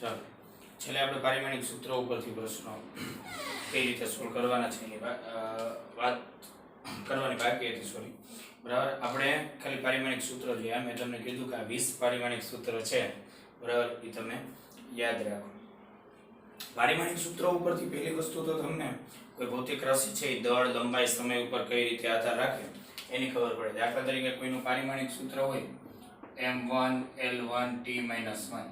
ચાલો છેલ્લે આપણે પારિમાણિક સૂત્રો ઉપરથી પ્રશ્નો કઈ રીતે સોલ્વ કરવાના છે એની વાત કરવાની બાકી હતી. સોરી, બરાબર. આપણે ખાલી પારિમાણિક સૂત્રો જોયા. મેં તમને કીધું કે આ 20 પારિમાણિક સૂત્ર છે, બરાબર, એ તમે યાદ રાખો. પારિમાણિક સૂત્રો ઉપરથી પહેલી વસ્તુ તો તમને કોઈ ભૌતિક રાશિ છે એ દળ, લંબાઈ, સમય ઉપર કઈ રીતે આધાર રાખે એની ખબર પડે. દાખલા તરીકે કોઈનું પારિમાણિક સૂત્ર હોય m1 l1 t-1.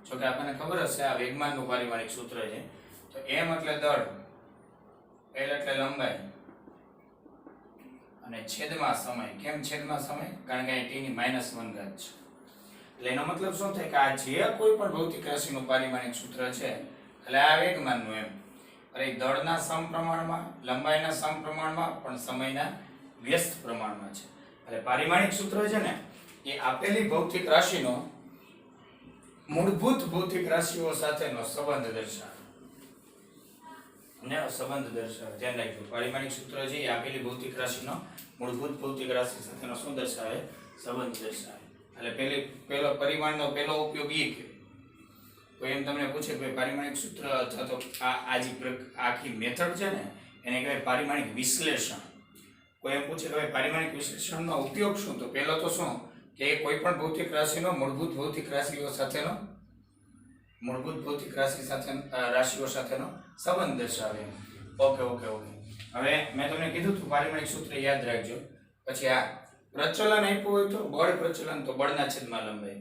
જો કે આપણને ખબર હશે આ વેગમાનનું પારિમાણિક સૂત્ર છે. તો m એટલે દળ, l એટલે લંબાઈ અને છેદમાં સમય. કેમ છેદમાં સમય? કારણ કે અહીં t ની -1 ઘાત છે. એટલે એનો મતલબ શું થાય કે આ જે કોઈ પણ ભૌતિક રાશિનું પારિમાણિક સૂત્ર છે એટલે આ વેગમાનનું એમ. અરે દળના સમપ્રમાણમાં, લંબાઈના સમપ્રમાણમાં, પણ સમયના વ્યસ્ત પ્રમાણમાં છે. એટલે પારિમાણિક સૂત્ર છે ને એ આપેલી ભૌતિક રાશિનો મૂળભૂત ભૌતિક રાશિઓ સાથેનો સંબંધ દર્શાવે. અને સંબંધ દર્શાવે. ધ્યાન રાખજો, પારિમાણિક સૂત્ર છે એ આપેલી ભૌતિક રાશિનો મૂળભૂત ભૌતિક રાશિ સાથેનો શું દર્શાવે? સંબંધ દર્શાવે. એટલે પેલો પરિમાણનો પેલો ઉપયોગ એ કે કોઈ એમ તમને પૂછે કે પારિમાણિક સૂત્ર અથવા તો આ જે આખી મેથડ છે ને એને કહેવાય પારિમાણિક વિશ્લેષણ. કોઈ એમ પૂછે કે પારિમાણિક વિશ્લેષણનો ઉપયોગ શું? તો પહેલો તો શું કે કોઈ પણ ભૌતિક રાશિનો મૂળભૂત ભૌતિક રાશિઓ સાથેનો રાશિઓ સાથેનો સંબંધ દર્શાવે. ઓકે. હવે મેં તમને કીધું તું પારિમાણિક સૂત્ર યાદ રાખજો. પછી આ પ્રચલન આપ્યું હોય તો બળ પ્રચલન તો બળના છેદમાં લંબાઈ,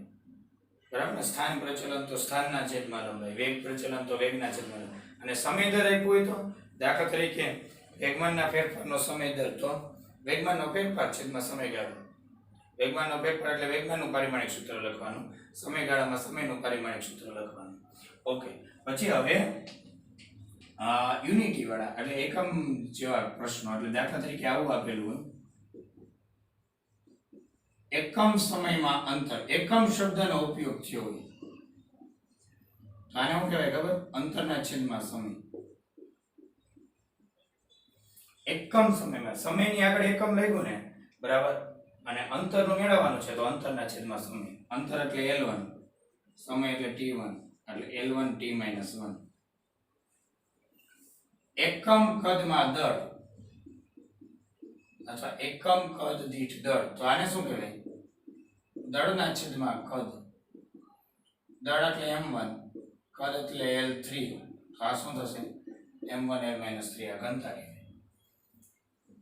બરાબર. સ્થાન પ્રચલન તો સ્થાનના છેદમાં લંબાઈ, વેગ પ્રચલન તો વેગના છેદમાં લંબાઈ. અને સમય દર આપ્યો હોય તો દાખલા તરીકે વેગમાનના ફેરફારનો સમય દર તો વેગમાનનો ફેરફાર છેદમાં સમયગાળો. વેગમાનનો ફેરફાર એટલે વેગમાનનું પારિમાણિક સૂત્ર લખવાનું, સમયગાળામાં સમયનું પારિમાણિક સૂત્ર લખવાનું. ઓકે. પછી હવે યુનિટી વાળા એટલે એકમ જેવા પ્રશ્નો. એટલે દાખલા તરીકે આવું આપેલું હોય એકમ સમયમાં અંતર. એકમ શબ્દનો ઉપયોગ થયો હોય તો આને શું કહેવાય ખબર? અંતરના છેદમાં સમય. એકમ સમયમાં, સમયની આગળ એકમ લાગ્યું ને, બરાબર, અને અંતરનું મેળવવાનું છે તો અંતરના છેદમાં સમય. અંતર એટલે l1, સમય એટલે t1, એટલે l1 t-1. એકમ કદમાં દળ અથવા એકમ કદ દીઠ દળ તો આને શું કહેવાય? દળના છેદમાં કદ. દળ એટલે m1, કદ એટલે l3. તો આ શું થશે? m1 l-3. આ ઘનતા કહેવાય.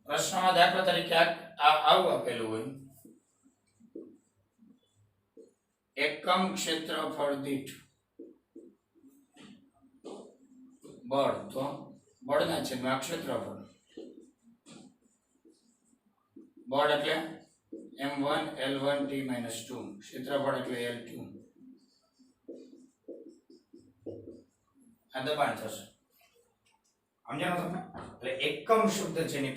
પ્રશ્નમાં દાખલા તરીકે આવું આપેલું હોય એકમ ક્ષેત્રફળ દીઠ બળ તો બળના છેદમાં ક્ષેત્રફળ. બળ એટલે m1 l1 t-2, ક્ષેત્રફળ એટલે l2. આ દબાણ થશે. સમજાણો તમે? એટલે એકમ શબ્દ જેની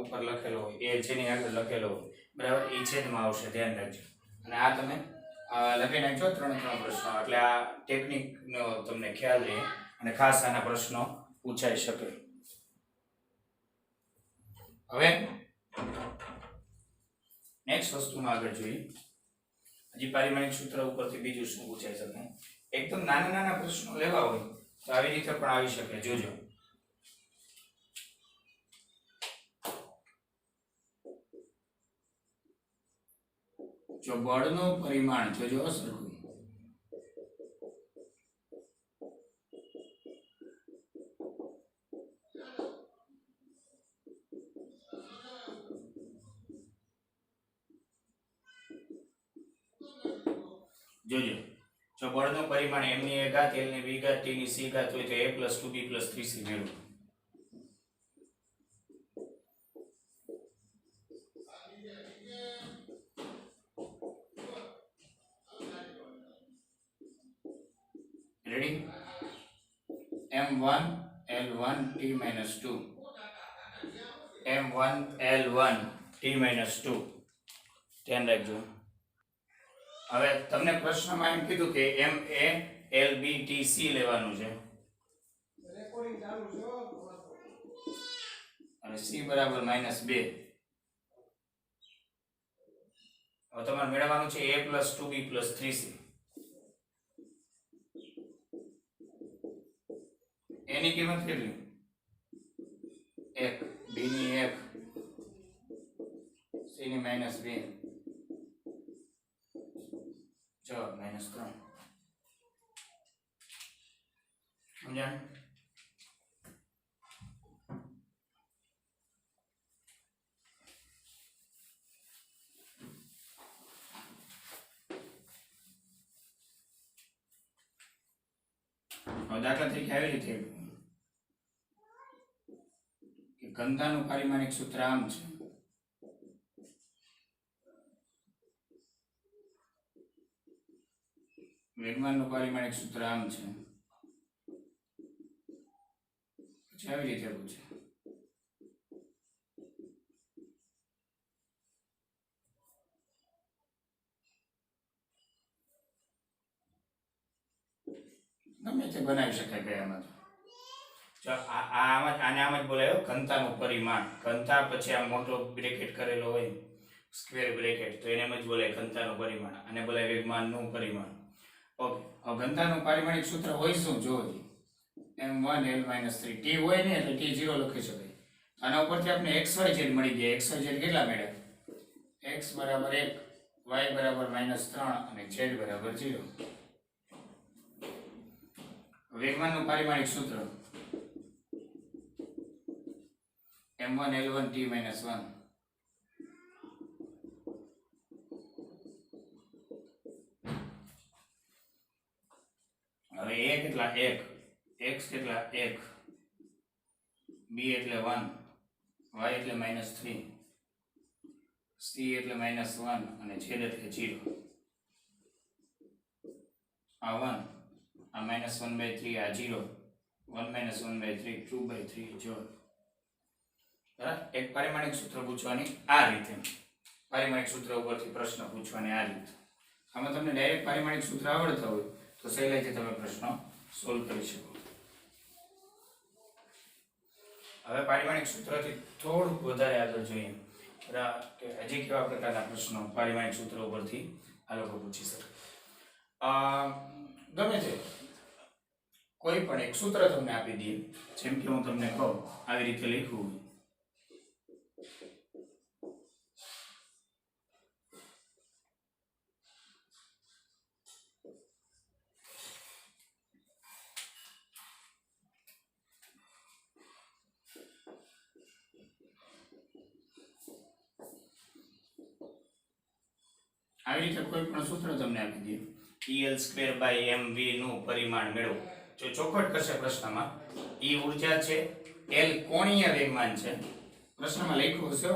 ઉપર લખેલો હોય એ જેની આગળ લખેલો હોય, બરાબર, એ છેદમાં આવશે. ધ્યાન રાખજો. અને આ તમે લખી નાખજો 3 પ્રશ્નો. એટલે આ ટેકનિકનો તમને ખ્યાલ રહે અને ખાસ આના પ્રશ્નો પૂછાઈ શકે. હવે નેક્સ્ટ વસ્તુમાં આગળ જોઈએ. હજી પારિમાણિક સૂત્ર ઉપરથી બીજું શું પૂછાઈ શકે? એકદમ નાના પ્રશ્નો લેવા હોય તો આવી રીતે પણ આવી શકે. જોજો. જો બળનું પરિમાણ જોજો સરખું. જોજો, જો બળનું પરિમાણ m ની a ઘાત, l ની b ઘાત, t ની c ઘાત હોય તો a + 2b + 3c મેળવો. Ready? m1 l1 t-2, m1 l1 t-2. ધ્યાન રાખજો. હવે તમને પ્રશ્નમાં એમ કીધું કે m a l b t c લેવાનું છે અને c બરાબર -2. હવે તમારે મેળવવાનું છે a + 2b + 3c. એની કિંમત કેટલી 1, b ની 1, c ની -2, જવાબ -3. સમજાણ? દાખલા તરીકે આવી રીતે કે ઘનતાનું પારિમાણિક સૂત્ર આમ છે, વેગમાનનું પારિમાણિક સૂત્ર આમ છે, પછી આવી રીતે પૂછે ગમે તે બનાવી શકાય કયામાં તો આને આમ જ બોલાયો ઘનતાનું પરિમાણ. ઘનતા પછી આ મોટો બ્રેકેટ કરેલો હોય સ્ક્વેર બ્રેકેટ, તો એને જ બોલાય ઘનતાનું પરિમાણ, અને બોલાય વેગમાનનું પરિમાણ. ઓકે, હવે ઘનતાનું પારિમાણિક સૂત્ર હોય શું જોવો, m1l-3 t હોય ને એટલે t0 લખી શકાય. આના ઉપરથી આપણે xyz મળી ગયા. xyz કેટલા મળ્યા? x બરાબર 1, y બરાબર -3 અને z બરાબર 0. વેગમાનનું પારિમાણિક સૂત્ર m1l1 t-1. હવે a કેટલા 1, x કેટલા 1, b એટલે 1, y એટલે -3, c એટલે -1 અને z એટલે 0. આ 1, આ -1/3, આ 0, 1 - 1/3, 2/3. જો એક પારિમાણિક સૂત્ર પૂછવાની આ રીતે, પારિમાણિક સૂત્ર ઉપરથી પ્રશ્ન પૂછવાની આ રીતે. આમાં તમને ડાયરેક્ટ પારિમાણિક સૂત્ર આવડતા હોય તો સહેલાઈથી તમે પ્રશ્ન સોલ્વ કરી શકો. હવે પારિમાણિક સૂત્રથી થોડુંક વધારે આગળ જોઈએ કે હજી કેવા પ્રકારના પ્રશ્નો પારિમાણિક સૂત્ર ઉપરથી આ લોકો પૂછી શકે. ગમે તે કોઈ પણ એક સૂત્ર તમને આપી દઈએ, જેમ કે હું તમને કહું આવી રીતે લખવું, આવી રીતે કોઈ પણ સૂત્ર તમને આપી દઈએ, EL²/mv નું પરિમાણ મેળવો. જો ચોખવટ કરશે પ્રશ્નમાં, E ઊર્જા છે, L કોણીય વેગમાન છે, પ્રશ્નમાં લખ્યું હશે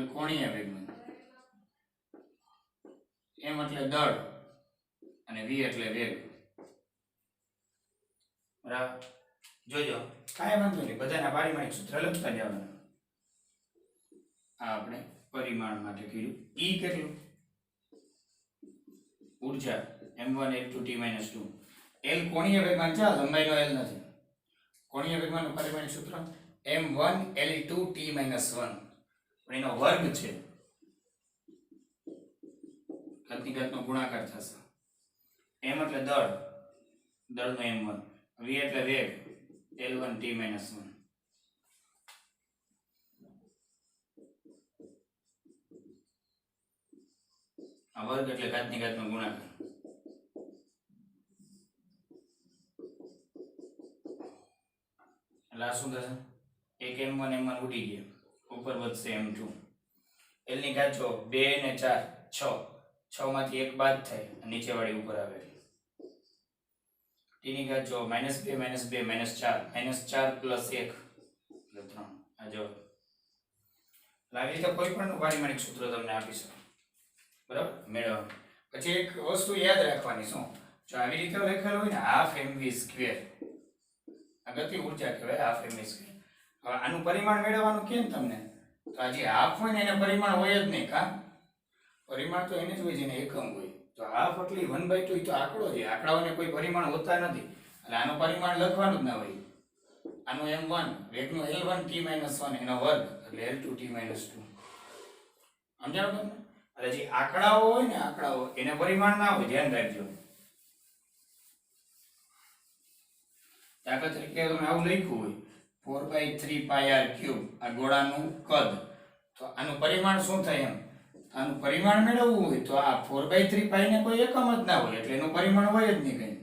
L કોણીય વેગમાન, m એટલે દળ અને v એટલે વેગ. બરાબર? જોજો કાંઈ વાંધો નહીં, બધાના પારિમાણિક સૂત્ર લખતા જવાના. આ આપણે પરિમાણ માટે કીધું. E કેટલું? ઊર્જા m1l2 t-2. L કોણીય વેગમાન છે, લંબાઈનો L નથી. કોણીય વેગમાનનું પારિમાણિક સૂત્ર m1l2 t-1, પણ એનો વર્ગ છે, ઘાતની ઘાતનો ગુણાકાર થશે. m એટલે દળ, દળનો m1, v એટલે વેગ, l1 t-1. આ વર્ગ એટલે ઘાતની ઘાતનો ગુણાકાર. એટલે આ શું થશે? એક m1 ઉડી ગયા, ઉપર વધશે m2. l ની ઘાત જો 2 ને 4 6, 6 માંથી 1 બાદ થાય, નીચે વાળી ઉપર આવે. t ની ઘાત જો -2 -2 -4 + 1 એટલે 3. આ જો આવી રીતે કોઈ પણ પારિમાણિક સૂત્ર તમને આપી શકે. બરાબર? મેળવવા પછી એક વસ્તુ યાદ રાખવાની, શું? જો આવી રીતે લખેલું હોય ને ½ mv², આ ગતિ ઊર્જા કહેવાય, ½ mv². હવે આનું પરિમાણ મેળવવાનું કેમ તમને? તો આ જે હાફ હોય ને એને પરિમાણ હોય જ નહીં. કા પરિમાણ તો એને જ હોય જેને એકમ હોય. તો હાફ એટલે 1/2 તો આંકડો છે, આંકડાઓને કોઈ પરિમાણ હોતા નથી, એટલે આનું પરિમાણ લખવાનું જ ના હોય. આનું m1 વેગનું l1 t-1 એનો વર્ગ એટલે l2 t-2. સમજાણું તમને? એટલે જે આંકડાઓ હોય ને આંકડાઓ એને પરિમાણ ના હોય, ધ્યાન રાખજો. દાખલા તરીકે તમે આવું લખ્યું હોય 4/3 પાઈ આર ક્યુબ, આ ગોળાનું કદ, તો આનું પરિમાણ શું થાય? એમ આનું પરિમાણ મેળવવું હોય તો આ 4/3 પાઈ ને કોઈ એકમ જ ના હોય, એટલે એનું પરિમાણ હોય જ નહીં કઈ.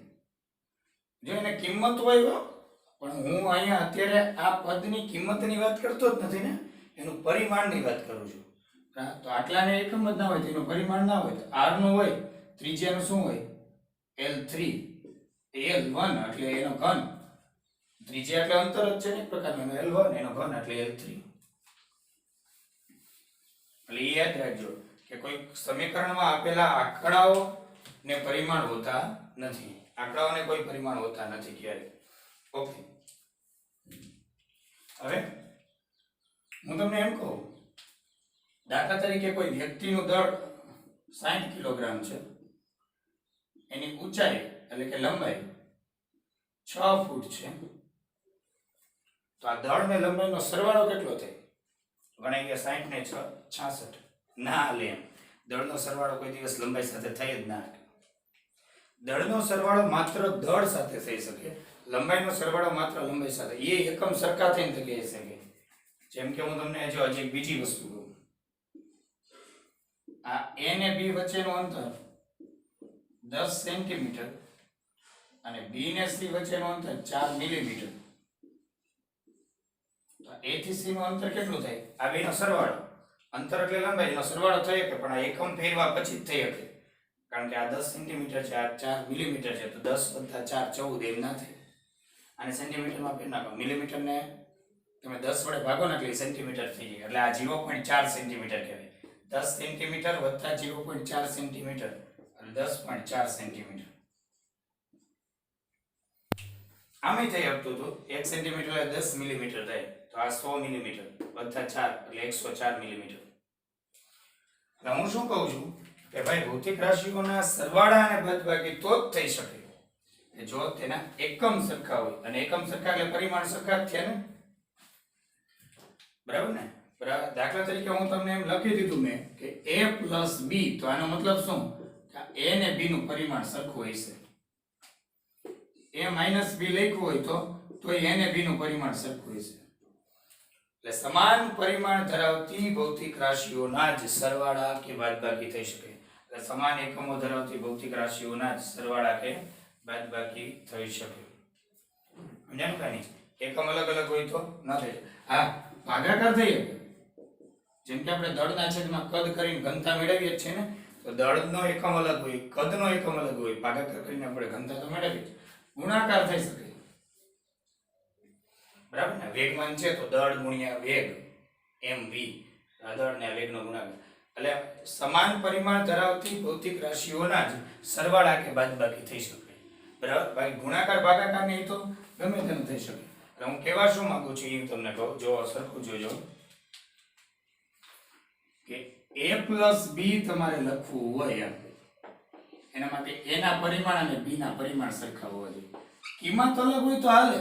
જો એને કિંમત હોય, પણ હું અહીંયા અત્યારે આ પદની કિંમતની વાત કરતો જ નથી ને, એનું પરિમાણની વાત કરું છું. તો આટલાને એકમ જ ના હોય તો એનું પરિમાણ ના હોય. તો r નું હોય, ત્રિજ્યાનું શું હોય? L3, L1 એટલે એનો ઘન, ત્રિજ્યા એટલે અંતર જ છે ને એક પ્રકારનું, L1 એનો ઘન એટલે L3. એટલે એ યાદ રાખજો કે કોઈ સમીકરણમાં આપેલા આંકડાઓ ને પરિમાણ હોતા નથી, આંકડાઓને કોઈ પરિમાણ હોતા નથી ક્યારેય. ઓકે, હવે હું તમને એમ કહું, દાખલા તરીકે કોઈ વ્યક્તિનું દળ 60 કિલોગ્રામ છે, એની ઊંચાઈ એટલે કે લંબાઈ 6 ફૂટ છે, તો આ દળ ને લંબાઈનો સરવાળો કેટલો થાય? ગણાઈ ગયા 60 ને 6 66. ના લે, દળનો સરવાળો કોઈ દિવસ લંબાઈ સાથે થઈ જ ના. દળનો સરવાળો માત્ર દળ સાથે થઈ શકે, લંબાઈનો સરવાળો માત્ર લંબાઈ સાથે. એ એકમ સરખા થઈને થઈ શકે. જેમ કે હું તમને જો હજી એક બીજી વસ્તુ કહું, આ A ને B વચ્ચેનું અંતર 10 સેન્ટીમીટર અને B ને C વચ્ચેનું અંતર 4 મિલીમીટર. તો A થી C નું અંતર કેટલું થાય? આ બેનો સરવાળો, અંતર એટલે લંબાઈનો સરવાળો થઈ શકે, પણ આ એકમ ફેરવા પછી જ થઈ શકે, કારણ કે આ 10 સેન્ટીમીટર છે, આ 4 મિલીમીટર છે, તો 10 + 4 14 એમ ના થાય. અને સેન્ટીમીટરમાં ફેર નાખો, મિલીમીટરને તમે 10 વડે ભાગો ને એટલે સેન્ટીમીટર થઈ જાય, એટલે આ 0.4 સેન્ટીમીટર કહેવાય. 10 સેન્ટીમીટર વત્તા 0.4 સેન્ટીમીટર એટલે 10.4 સેન્ટીમીટર. આમે થઈ શકતું હતું 1 સેન્ટીમીટર એટલે 10 મિલીમીટર થાય, તો આ 100 મિલીમીટર વત્તા 4 એટલે 104 મિલીમીટર. એટલે હું શું કહું છું કે ભાઈ ભૌતિક રાશિઓના સરવાળા અને બાદબાકી તો જ થઈ શકે કે જો તેના એકમ સરખા હોય, અને એકમ સરખા એટલે પરિમાણ સરખા જ થયા ને, બરાબર ને? દાખલા તરીકે હું તમને એમ લખી દીધું મેં કે a + b, તો આનો મતલબ શું? કે a ને b નું પરિમાણ સરખું હશે. a - b લખ્યું હોય તો a ને b નું પરિમાણ સરખું હશે. એટલે સમાન પરિમાણ ધરાવતી ભૌતિક રાશિઓના જ સરવાળા કે બાદબાકી થઈ શકે. એટલે સમાન એકમો ધરાવતી ભૌતિક રાશિઓના જ સરવાળા કે બાદબાકી થઈ શકે. સમજાયું કે નહીં? એકમ અલગ અલગ હોય તો ન થઈ શકે. હા, ભાગાકાર થઈ શકે. જેમ કે આપણે દળના છેદમાં કદ કરીને ઘનતા મેળવીએ છીએ ને, તો દળનો એકમ અલગ હોય, કદનો એકમ અલગ હોય, ભાગાકાર કરીને આપણે ઘનતા તો મેળવીએ. ગુણાકાર થઈ શકે, બરાબર ને? વેગમાન છે તો દળ ગુણ્યા વેગ mv, દળ ને વેગનો ગુણાકાર. એટલે સમાન પરિમાણ ધરાવતી ભૌતિક રાશિઓના જ સરવાળા કે બાદબાકી થઈ શકે, બરાબર? બાકી ગુણાકાર ભાગાકાર ને તો ગમે તેમ થઈ શકે. એટલે હું કહેવા શું માંગુ છું એ તમને કહું, જો સરખું જોજો કે a + b તમારે લખવું હોય એમ, એના માટે a ના પરિમાણ અને b ના પરિમાણ સરખા હોવા જોઈએ. કિંમત અલગ હોય તો હાલે.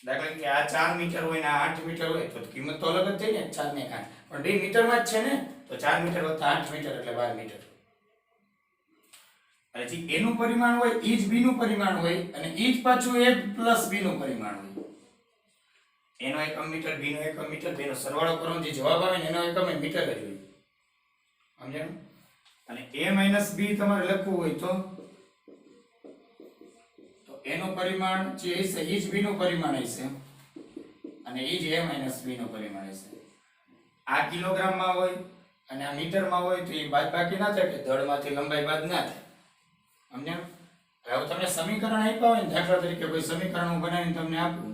દાખલા કે આ 4 મીટર હોય ને આ 8 મીટર હોય તો કિંમત તો અલગ જ થઈ ને, 4 ને 8, પણ 2 મીટરમાં જ છે ને, તો 4 મીટર વત્તા 8 મીટર એટલે 12 મીટર. અને જે a નું પરિમાણ હોય ઈ જ b નું પરિમાણ હોય, અને ઈ જ પાછું a + b નું પરિમાણ હોય. a નો એકમ મીટર, b નો એકમ મીટર, બેનો સરવાળો કરવાનો જે જવાબ આવે ને એનો એકમ મીટર જ હોય. સમજાયું? અને a - b તમારે લખવું હોય તો a નું પરિમાણ જે હશે ઈ જ b નું પરિમાણ હશે, અને ઈ જ a - b નું પરિમાણ હશે. આ કિલોગ્રામમાં હોય અને આ મીટરમાં હોય તો એ બાદબાકી ના થાય, કે દળમાંથી લંબાઈ બાદ ના થાય. સમજાયું? હવે તમને સમીકરણ આપ્યા હોય ને, દાખલા તરીકે કોઈ સમીકરણ હું બનાવીને તમને આપું,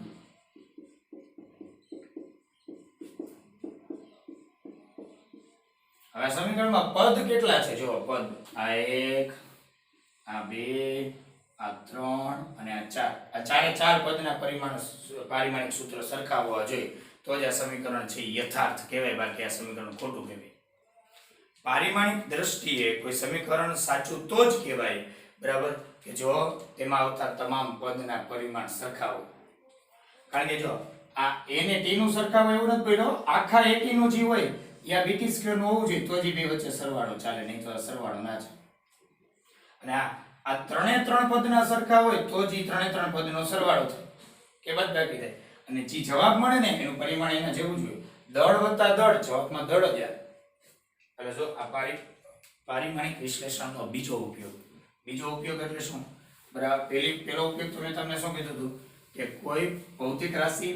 હવે સમીકરણમાં પદ કેટલા છે? જો પદ આ 1, આ 2, આ 3 અને આ 4, આ ચારે ચાર પદના પારિમાણિક સૂત્ર સરખા હોવા જોઈએ તો જ આ સમીકરણ છે યથાર્થ કહેવાય, બાકી આ સમીકરણ ખોટું કહેવાય. પારિમાણિક દ્રષ્ટિએ કોઈ સમીકરણ સાચું તો જ કહેવાય, બરાબર, કે જો તેમાં આવતા તમામ પદના પરિમાણ સરખા હોય. કારણ કે જો આ a ને t નું સરખા હોય એવું નથી બોલ્યો, આખા a t નું જે હોય યા બીટી સ્ક્વેર નું હોવું જોઈએ તો જ બે વચ્ચે સરવાળો ચાલે, નહીં તો સરવાળો ના ચાલે. અને આ ત્રણે ત્રણ પદના સરખા હોય તો જ ત્રણે ત્રણ પદનો સરવાળો થાય કે બાદબાકી થાય. અને જે જવાબ મળે ને એનું પરિમાણ એના જેવું જોઈએ. દળ વત્તા દળ, જવાબમાં દળ જ આવે. એટલે જો આ પારિમાણિક વિશ્લેષણનો બીજો ઉપયોગ એટલે શું? બરાબર, પેલો ઉપયોગ તો મેં તમને શું કીધું હતું કે કોઈ ભૌતિક રાશિ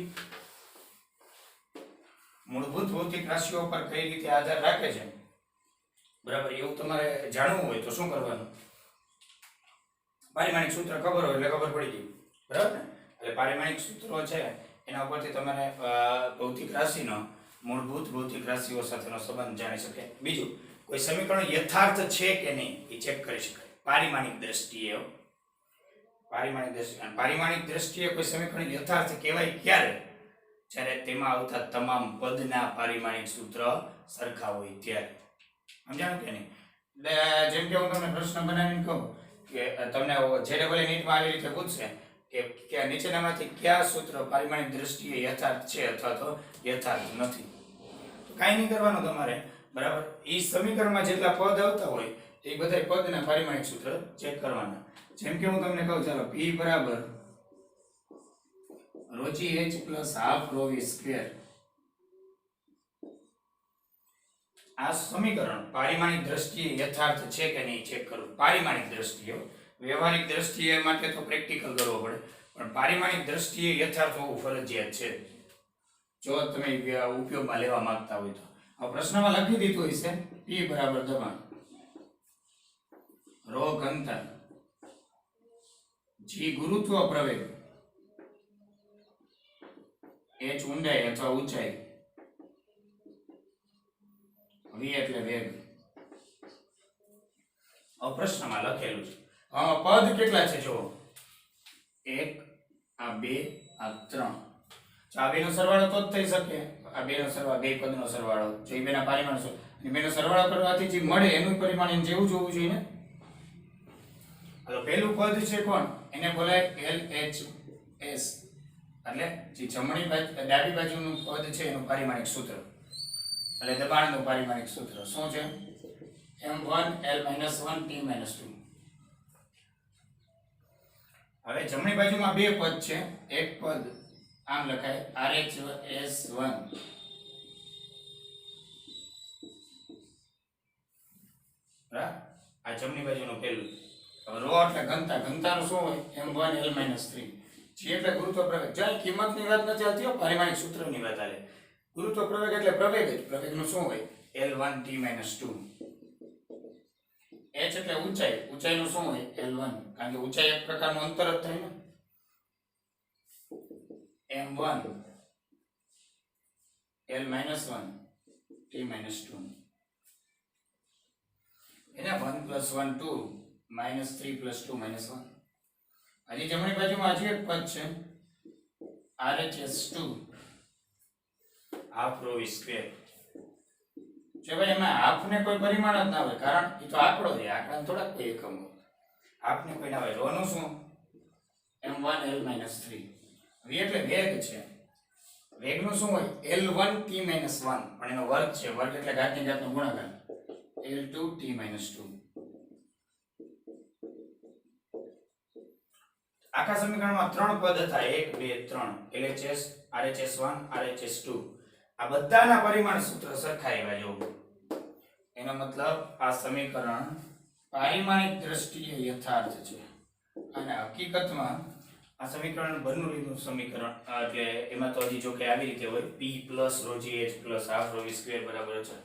મૂળભૂત ભૌતિક રાશિઓ પર કઈ રીતે આધાર રાખે છે, બરાબર, એવું તમારે જાણવું હોય તો શું કરવાનું? પારિમાણિક સૂત્ર ખબર હોય એટલે ખબર પડી ગઈ, બરાબર ને? એટલે પારિમાણિક સૂત્રો છે એના ઉપરથી તમારે ભૌતિક રાશિનો મૂળભૂત ભૌતિક રાશિઓ સાથેનો સંબંધ જાણી શકે. બીજું, કોઈ સમીકરણ યથાર્થ છે કે નહીં એ ચેક કરી શકાય પારિમાણિક દ્રષ્ટિએ. પારિમાણિક દ્રષ્ટિએ કોઈ સમીકરણ યથાર્થ કહેવાય ક્યારે? જ્યારે તેમાં આવતા તમામ પદના પારિમાણિક સૂત્ર સરખા હોય ત્યારે. સમજાણું કે નહીં? જેમ કે હું તમને પ્રશ્ન બનાવીને કહું કે તમને જે નીટમાં આવી રીતે પૂછશે કે નીચેનામાંથી કયા સૂત્ર પારિમાણિક દ્રષ્ટિએ યથાર્થ છે અથવા તો યથાર્થ નથી, તો કાંઈ નહીં કરવાનું તમારે, બરાબર. એ સમીકરણમાં જેટલા પદ આવતા હોય એ બધા પદના પારિમાણિક સૂત્ર ચેક કરવાના. જેમ કે હું તમને કહું, ચાલો p બરાબર ρgh plus half ρv square. આ સમીકરણ પારિમાણિક દ્રષ્ટિએ યથાર્થ છે કે નહીં ચેક કરવું. પારિમાણિક દ્રષ્ટિએ, વ્યવહારિક દ્રષ્ટિએ માટે તો પ્રેક્ટિકલ કરવો પડે, પણ પારિમાણિક દ્રષ્ટિએ યથાર્થ હોવું ફરજિયાત છે જો તમે ઉપયોગમાં લેવા માંગતા હોય તો. આ પ્રશ્નમાં લખી દીધું હોય છે p બરાબર દબાણ, ρ ઘનતા, g ગુરુત્વ પ્રવેગ, h ઊંડાઈ અથવા ઊંચાઈ, v એટલે વેગ. આ પ્રશ્નમાં લખેલું છે. પદ કેટલા છે જુઓ, 1 આ 2 આ 3. આ બેનો સરવાળો તો જ થઈ શકે. આ બેનો સરવાળો, બે પદનો સરવાળો, જો એ બેના પરિમાણ છે અને બેનો સરવાળો કરવાથી જે મળે એનું પરિમાણ એમ જેવું જોવું જોઈએ ને. હાલો, પહેલું પદ છે કોણ? એને બોલાય LHS, એટલે જે જમણી બાજુ ડાબી બાજુનું પદ છે એનું પારિમાણિક સૂત્ર, એટલે દબાણનું પારિમાણિક સૂત્ર શું છે? m1 l-1 t-2. હવે જમણી બાજુમાં બે પદ છે. એક પદ આમ લખાય RHS1, બરાબર, આ જમણી બાજુનું પહેલું. હવે રો એટલે ઘનતા, ઘનતાનું શું હોય? m1 l-3. g એટલે ગુરુત્વ પ્રવેગ. જો કિંમતની વાત નથી આવતી, પારિમાણિક સૂત્રની વાત આવે. ગુરુત્વ પ્રવેગ એટલે પ્રવેગ જ. પ્રવેગનું શું હોય? l1 t-2. h એટલે ઊંચાઈ, ઊંચાઈનું શું હોય? l1, કારણ કે ઊંચાઈ એક પ્રકારનું અંતર જ થાય ને. m1 l-1 t-2. એને 1 + 1 2 -3 + 2 -1. હજી જમણી બાજુમાં હજી એક પદ છે RHS2 હાફ ρv સ્ક્વેર. જો ભાઈ એમાં હાફ ને કોઈ પરિમાણ જ ના હોય, કારણ એ તો આંકડો છે, આંકડાને થોડાક કોઈ એકમ હોય. હાફ ને કોઈ ના હોય. રો નું શું? m1 l-3. v એટલે વેગ છે. વેગનું શું હોય? l1 t-1, પણ એનો વર્ગ છે. વર્ગ એટલે ઘાતની ઘાતનો ગુણાકાર, l2 t-2. આખા સમીકરણમાં ત્રણ પદ હતા, 1 2 3, LHS, RHS1, RHS2. આ બધાના પરિમાણ સૂત્ર સરખા એવા જોવું. એનો મતલબ આ સમીકરણ પારિમાણિક દ્રષ્ટિએ યથાર્થ છે. અને હકીકતમાં આ સમીકરણ બર્નોલીનું સમીકરણ, એટલે એમાં તો હજી જો કે આવી રીતે હોય p + ρgh + half ρv square બરાબર છે,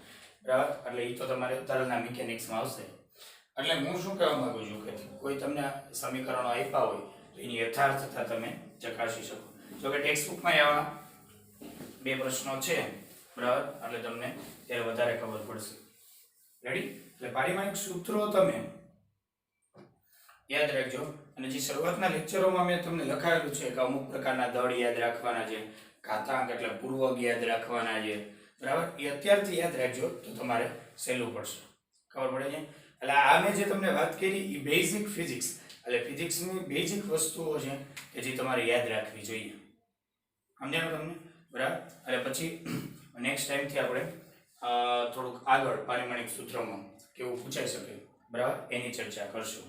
બરાબર. એટલે એ તો તમારે તરલના મિકેનિક્સમાં આવશે. એટલે હું શું કહેવા માંગુ છું કે કોઈ તમને સમીકરણો આપ્યા હોય તો એની યથાર્થતા તમે ચકાસી શકો. જો કે ટેક્સ્ટ બુકમાં આવા બે પ્રશ્નો છે, બરાબર, એટલે તમને ત્યારે વધારે ખબર પડશે. રેડી? એટલે પારિમાણિક સૂત્રો તમે યાદ રાખજો. અને જે શરૂઆતના લેક્ચરોમાં મેં તમને લખાયેલું છે કે અમુક પ્રકારના દળ યાદ રાખવાના છે, ઘાતાંક એટલે પૂર્વક યાદ રાખવાના છે, બરાબર, એ અત્યારથી યાદ રાખજો તો તમારે સહેલું પડશે. ખબર પડે છે? એટલે આ મેં જે તમને વાત કરી એ બેઝિક ફિઝિક્સ, એટલે ફિઝિક્સની બેઝિક વસ્તુઓ છે કે જે તમારે યાદ રાખવી જોઈએ. સમજાણું તમને? બરાબર. એટલે પછી નેક્સ્ટ ટાઈમથી આપણે થોડુંક આગળ પારિમાણિક સૂત્રમાં કેવું પૂછાઈ શકે, બરાબર, એની ચર્ચા કરશું.